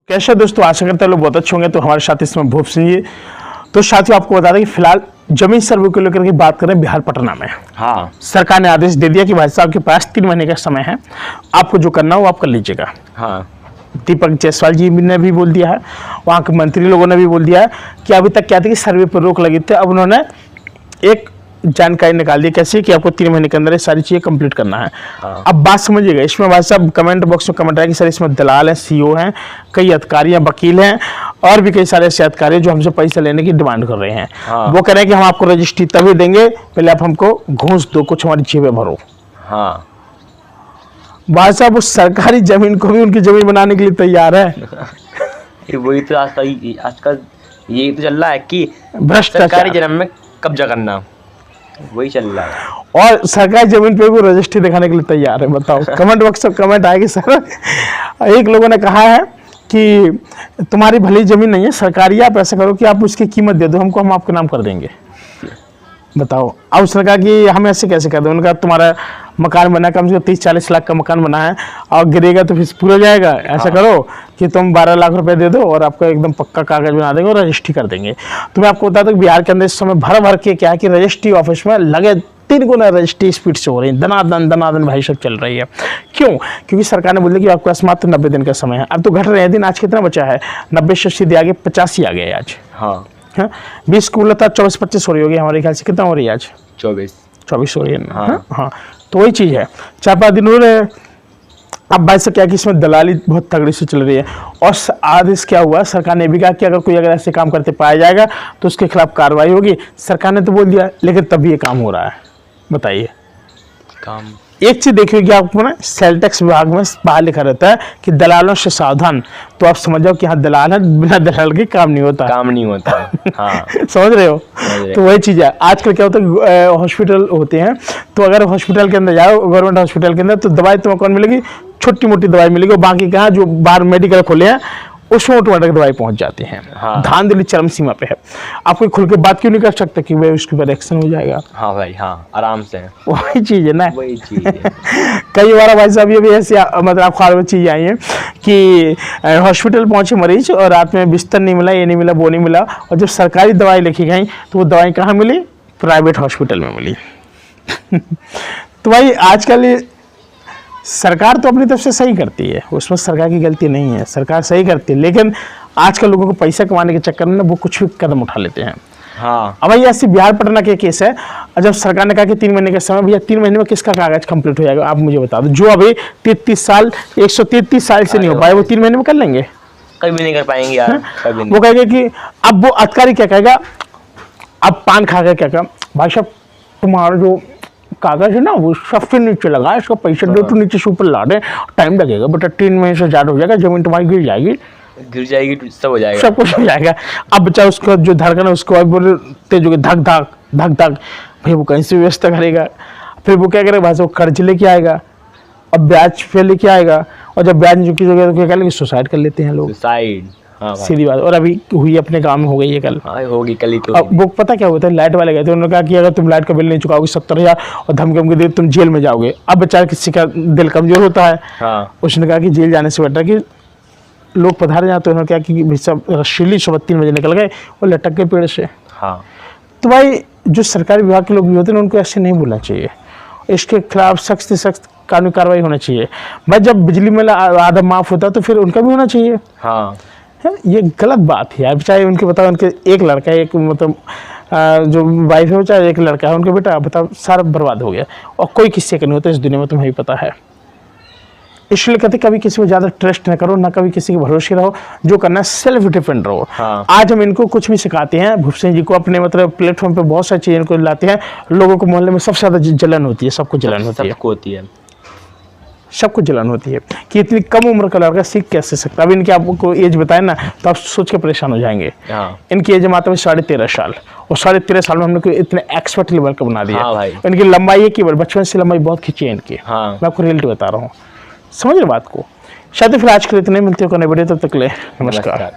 कैसे दोस्तों, आशा करते हैं लोग बहुत अच्छे होंगे। तो हमारे साथ इसमें भूप सिंह जी। तो साथियों, आपको बता दें कि फिलहाल जमीन सर्वे को लेकर के बात करें बिहार पटना में। हाँ, सरकार ने आदेश दे दिया कि भाई साहब के पास 3 महीने का समय है, आपको जो करना हो वो आप कर लीजिएगा। हाँ, दीपक जायसवाल जी ने भी बोल दिया है, वहाँ के मंत्री लोगों ने भी बोल दिया है कि अभी तक क्या था कि सर्वे पर रोक लगी थी। अब उन्होंने एक जानकारी निकाल दी कैसे कि आपको 3 महीने के अंदर ये सारी चीजें कंप्लीट करना है। हाँ। अब बात समझिएगा, इसमें भाई साहब कमेंट बॉक्स में कमेंट आया कि सर इसमें दलाल हैं, सीईओ हैं, कई अधिकारी हैं, वकील हैं और भी कई सारे ऐसे अधिकारी जो हमसे पैसे लेने की डिमांड कर रहे हैं। हाँ। वो कह रहे हैं कि हम आपको रजिस्ट्री तभी देंगे, पहले आप हमको घूस दो, कुछ हमारी जेबें भरो। हाँ। भाई साहब उस सरकारी जमीन को भी उनकी जमीन बनाने के लिए तैयार है। वही तो आजकल यही तो चल रहा है कि भ्रष्टाचार सरकारी जमीन में कब्जा करना, वही चल रहा है। और सरकारी जमीन पे भी रजिस्ट्री दिखाने के लिए तैयार है। बताओ, कमेंट बॉक्स में कमेंट आएगी सर। एक लोगों ने कहा है कि तुम्हारी भली जमीन नहीं है सरकारी, आप ऐसा करो कि आप उसकी कीमत दे दो हमको, हम आपके नाम कर देंगे। बताओ, अब उसने कहा कि हम ऐसे कैसे कर दें। उनका तुम्हारा मकान बना कम से कम 30-40 लाख का मकान बना है और गिरेगा तो फिर पूरा जाएगा। ऐसा करो कि तुम 12 लाख रुपए दे दो और आपको एकदम पक्का कागज बना देंगे और रजिस्ट्री कर देंगे। तो मैं आपको बता दूं बिहार के अंदर इस समय भर भर के क्या है कि रजिस्ट्री ऑफिस में लगे 3 गुना रजिस्ट्री स्पीड से हो रही है। दनादन भाई सब चल रही है। क्यों? क्योंकि सरकार ने बोल दिया कि आपके पास मात्र 90 दिन का समय है। अब तो घट रहे हैं दिन, आज कितना बचा है? 90 से सीधे आगे 85 आ गए आज। हाँ, 20 को बोला था 24-25 हो रही होगी, हमारे ख्याल से कितना हो रही है आज? 24 हो रही है। हाँ, तो वही चीज़ है, 4-5 दिन हो रहे हैं। अब भाई से क्या कि इसमें दलाली बहुत तगड़ी से चल रही है। और आदेश क्या हुआ, सरकार ने भी कहा कि अगर ऐसे काम करते पाया जाएगा तो उसके खिलाफ कार्रवाई होगी। सरकार ने तो बोल दिया, लेकिन तब भी ये काम हो रहा है। बताइए, काम एक चीज देखिएगी आपको ना, सेल टैक्स विभाग में बाहर लिखा रहता है कि दलालों से सावधान। तो आप समझ जाओ कि हाँ दलाल है, बिना दलाल के काम नहीं होता। हाँ। समझ रहे हो? तो वही चीज है। आजकल क्या होता है, हॉस्पिटल होते हैं, तो अगर हॉस्पिटल के अंदर जाओ, गवर्नमेंट हॉस्पिटल के अंदर, तो दवाई तुम्हें कौन मिलेगी? छोटी मोटी दवाई मिलेगी। बाकी कहाँ जो बाहर मेडिकल खोले हैं उसमें ऑटोमेटिक दवाई पहुंच जाती है। हाँ। धांधली चरम सीमा पे है। आप कोई खुल के बात क्यों नहीं कर सकते कि भाई उसके ऊपर एक्शन हो जाएगा? हाँ भाई, हाँ, आराम से। वही चीज है ना, वही चीज है। कई बार भाई साहब ये भी ऐसी मतलब ख्वाब चीज आई है कि हॉस्पिटल पहुंचे मरीज और रात में बिस्तर नहीं मिला, ये नहीं मिला, वो नहीं मिला, और जब सरकारी दवाई लिखी गई तो वो दवाई कहाँ मिली? प्राइवेट हॉस्पिटल में मिली। तो भाई आजकल सरकार तो अपनी तरफ से सही करती है, उसमें सरकार की गलती नहीं है, सरकार सही करती है, लेकिन आजकल लोगों को पैसा कमाने के चक्कर में वो कुछ भी कदम उठा लेते हैं। हाँ। अब ये ऐसी बिहार पटना के केस है। जब सरकार ने कहा कि 3 महीने का समय, भैया 3 महीने में किसका कागज कंप्लीट हो जाएगा? आप मुझे बता दो। जो अभी 133 साल से नहीं हो पाए, वो 3 महीने में कर लेंगे? कभी नहीं कर पाएंगे यार, कभी नहीं। वो कहेंगे कि अब वो अधिकारी क्या कहेगा, अब पान खा कर क्या कहा, भाई साहब तुम्हारा जो कागज है ना वो सबसे नीचे लगा है, इसका पैसा दो तो नीचे से ऊपर ला दे, टाइम लगेगा बेटा, 3 महीने से ज्यादा हो जाएगा, जमीन तुम्हारी गिर जाएगी, सब हो जाएगा, सब कुछ हो जाएगा। अब बच्चा उसका जो धड़कन है उसको बोलते जो धक धक भाई वो कहीं से व्यवस्था करेगा। फिर वो क्या करेगा, भाई वो कर्ज लेके आएगा, अब ब्याज पे लेके आएगा, और जब ब्याज नहीं चुकी तो क्या करेंगे? सुसाइड कर लेते हैं लोग। सुसाइड, हाँ सीधी बात। और अभी हुई अपने गांव में, हो गई है कल। हाँ, होगी कल ही तो। अब वो पता क्या होता है, लाइट वाले गए थे, उन्होंने कहा कि अगर तुम लाइट का बिल नहीं चुकाओगे 70,000 और धमकी दे तुम जेल में जाओगे। अब बेचारा किसी का दिल कमजोर होता है। हाँ। उसने कहा कि जेल जाने से बेटर कि लोग पधार जाते। उन्होंने कहा कि भाई सब रशीली 3 बजे निकल गए और लटक गए पेड़ से। हाँ। तो भाई जो सरकारी विभाग के लोग भी होते हैं उनको ऐसे नहीं बोलना चाहिए, इसके खिलाफ सख्त से सख्त कानूनी कार्रवाई होना चाहिए। भाई जब बिजली में आधा माफ होता तो फिर उनका भी होना चाहिए। हाँ, ये गलत बात है यार। चाहे उनके बताओ, उनके एक लड़का है, एक मतलब जो वाइफ है, चाहे एक लड़का है, उनके बेटा बताओ सारा बर्बाद हो गया, और कोई किसी का नहीं होता इस दुनिया में, तुम्हें भी पता है। इसलिए कहते कभी किसी को ज्यादा ट्रस्ट न करो, ना कभी किसी के भरोसे रहो, जो करना है सेल्फ डिपेंड रहो। हाँ। आज हम इनको कुछ भी सिखाते हैं, भूप सिंह जी को अपने मतलब प्लेटफॉर्म पे बहुत सारी चीजें इनको लाते हैं। लोगों को मोहल्ले में सबसे ज्यादा जलन होती है, सबको जलन होती है, सबको जलन होती है कि इतनी कम उम्र का लड़का सीख कैसे सकता। अब इनकी आपको एज बताए ना तो आप सोच के परेशान हो जाएंगे। हाँ। इनकी एज मात्र 13.5 साल, और 13.5 साल में हमने इतने एक्सपर्ट लेवल का बना दिया। हाँ भाई। इनकी लंबाई है कि बचपन से लंबाई बहुत खींची है इनकी। हाँ। मैं आपको रियलिटी बता रहा हूँ, समझ रहे बात को। शायद फिर आज के लिए इतने मिलते हो, नए वीडियो, तब तक ले नमस्कार।